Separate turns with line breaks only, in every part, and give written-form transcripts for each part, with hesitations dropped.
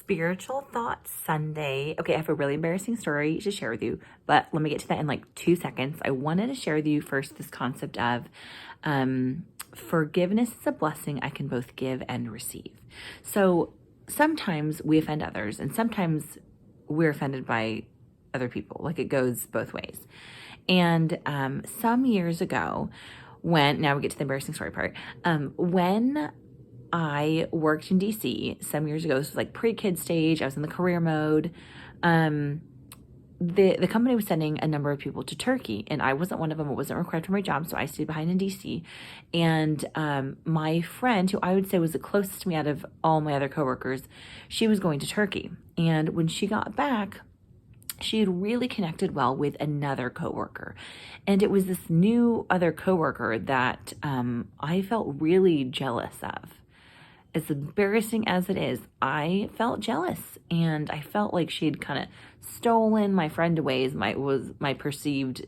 Spiritual Thoughts Sunday. Okay, I have a really embarrassing story to share with you, but let me get to that in like 2 seconds. I wanted to share with you first this concept of forgiveness is a blessing I can both give and receive. So sometimes we offend others, and sometimes we're offended by other people. Like, it goes both ways. And some years ago, now we get to the embarrassing story part, when I worked in DC some years ago, this was like pre-kid stage, I was in the career mode, the company was sending a number of people to Turkey, and I wasn't one of them. It wasn't required for my job, so I stayed behind in DC. And my friend, who I would say was the closest to me out of all my other coworkers, she was going to Turkey. And when she got back, she had really connected well with another coworker. And it was this new other coworker that I felt really jealous of. As embarrassing as it is, I felt jealous, and I felt like she had kind of stolen my friend away, was my perceived,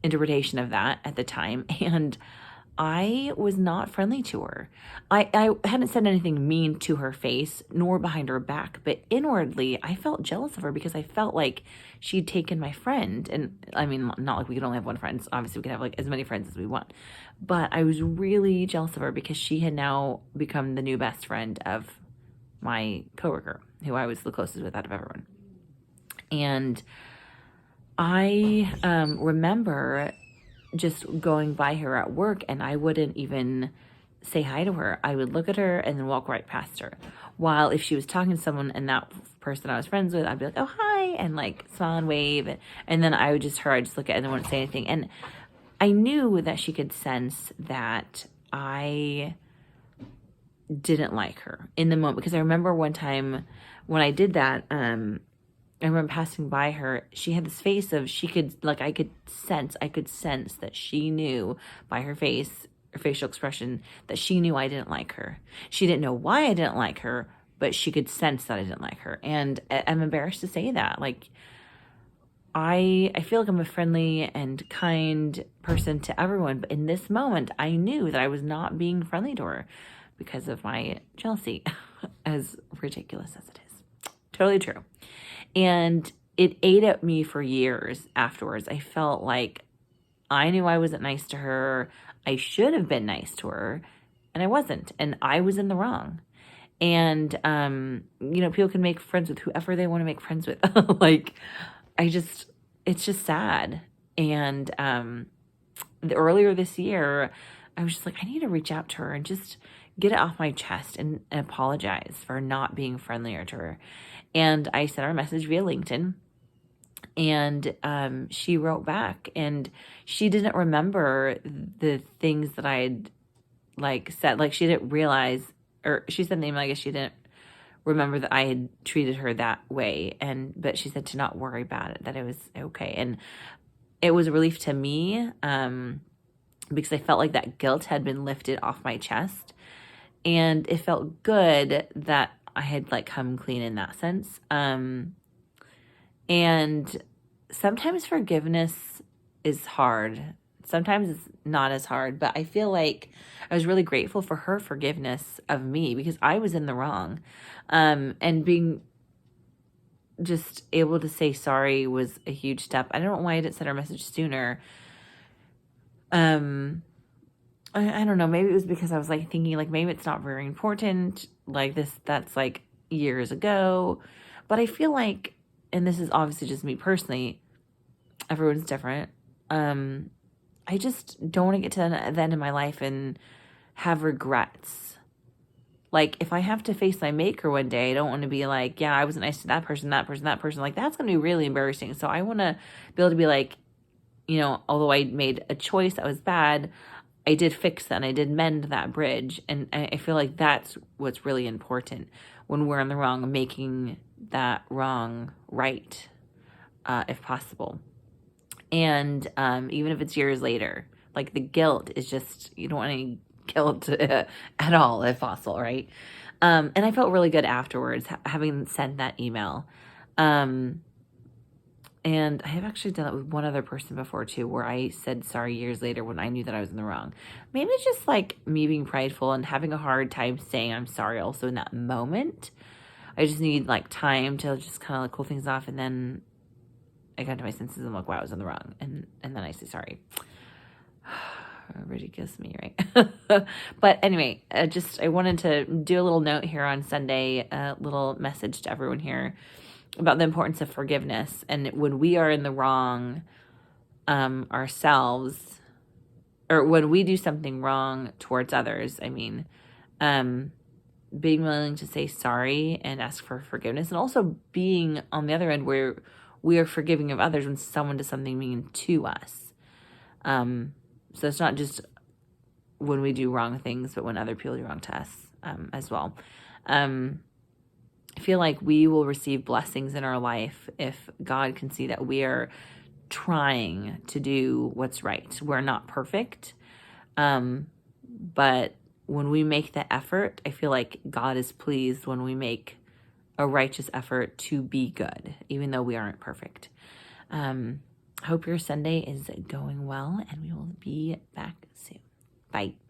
interpretation of that at the time. And I was not friendly to her. I hadn't said anything mean to her face, nor behind her back, but inwardly, I felt jealous of her because I felt like she'd taken my friend. And I mean, not like we could only have one friend. So obviously, we could have like as many friends as we want. But I was really jealous of her because she had now become the new best friend of my coworker, who I was the closest with out of everyone. And I remember just going by her at work, and I wouldn't even say hi to her. I would look at her and then walk right past her. While if she was talking to someone and that person I was friends with, I'd be like, oh, hi, and like smile and wave. And then I'd just look at it and wouldn't say anything. And I knew that she could sense that I didn't like her in the moment, because I remember one time when I did that, I remember passing by her, she had this face of, I could sense that she knew by her face, her facial expression, that she knew I didn't like her. She didn't know why I didn't like her, but she could sense that I didn't like her. And I'm embarrassed to say that. Like, I feel like I'm a friendly and kind person to everyone, but in this moment, I knew that I was not being friendly to her because of my jealousy, as ridiculous as it is. Totally true. And it ate at me for years afterwards. I felt like I knew I wasn't nice to her. I should have been nice to her, and I wasn't. And I was in the wrong. And, people can make friends with whoever they want to make friends with. It's just sad. And earlier this year, I was just like, I need to reach out to her and just get it off my chest and apologize for not being friendlier to her. And I sent her a message via LinkedIn, and she wrote back, and she didn't remember the things that I had said. Like, she didn't realize, or she said the email, I guess she didn't remember that I had treated her that way. But she said to not worry about it, that it was okay. And it was a relief to me, because I felt like that guilt had been lifted off my chest, and it felt good that I had come clean in that sense. And sometimes forgiveness is hard. Sometimes it's not as hard, but I feel like I was really grateful for her forgiveness of me, because I was in the wrong. And being just able to say sorry was a huge step. I don't know why I didn't send her a message sooner. I don't know. Maybe it was because I was thinking maybe it's not very important. That's years ago. But I feel like, and this is obviously just me personally, everyone's different. I just don't want to get to the end of my life and have regrets. If I have to face my maker one day, I don't want to be yeah, I wasn't nice to that person. That's going to be really embarrassing. So I want to be able to be although I made a choice that was bad, I did fix that and I did mend that bridge. And I feel like that's what's really important when we're in the wrong, making that wrong right, if possible. And even if it's years later, the guilt is just, you don't want any guilt at all, if possible, right? And I felt really good afterwards, having sent that email. And I have actually done it with one other person before too, where I said sorry years later when I knew that I was in the wrong. Maybe it's just like me being prideful and having a hard time saying I'm sorry also in that moment. I just need like time to just kind of like cool things off, and then I got to my senses and like, wow, I was in the wrong. And then I say sorry. Ridiculous me, right? But anyway, I wanted to do a little note here on Sunday, a little message to everyone here about the importance of forgiveness. And when we are in the wrong ourselves, or when we do something wrong towards others, being willing to say sorry and ask for forgiveness, and also being on the other end where we are forgiving of others when someone does something mean to us. So it's not just when we do wrong things, but when other people do wrong to us as well. I feel like we will receive blessings in our life if God can see that we are trying to do what's right. We're not perfect, but when we make the effort, I feel like God is pleased when we make a righteous effort to be good, even though we aren't perfect. Hope your Sunday is going well, and we will be back soon. Bye.